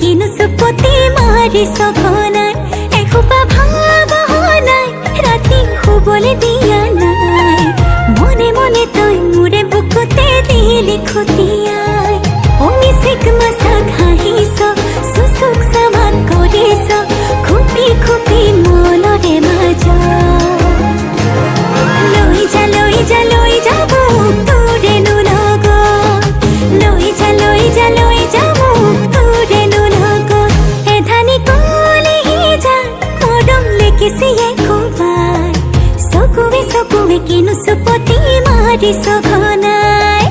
কিনো চুপতি মাৰি সঘনাই এসোপা ভাবনাই ৰাতি শুবলৈ দিয়া নাই মনে মনে তই মোৰে বুকুতে দিলি খুটিয়াই অমিচিক মাছাক হাঁহিছ চুচুক চামাক কৰিছ খুপি খুপি মনৰে মাজ লৈ যা মোক তোৰেনো লগত লৈ যা মোক তোৰেনো চকুৱে কিনো চুপতি মাৰি সঘনাই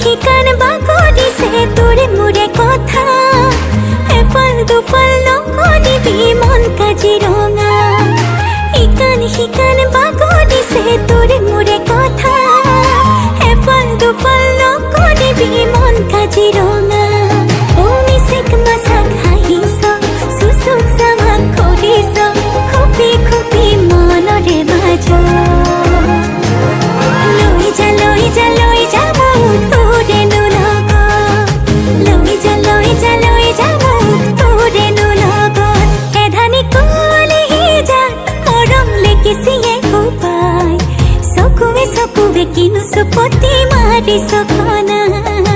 সিকান বাগৰিছে তোৰে মোৰে কথা এফাল দুফাল নকৰিবি মন কাজিৰঙা সিকান বাগৰিছে তোৰে মোৰে কথা এফাল দুফাল নকৰিবি মন কাজিৰঙা অমিচিক মাছাক হাঁহিছ চুচুক চামাক কৰিছ খুপি খুপি মনৰে মাজ লৈ যা মোক তোৰেনো লগত লৈ যা মোক তোৰেনো লগত এধানি কলিহি যা মৰম লেকিছিয়ে কোপাই চকুৱে কিনো চুপতি মাৰি সঘনাই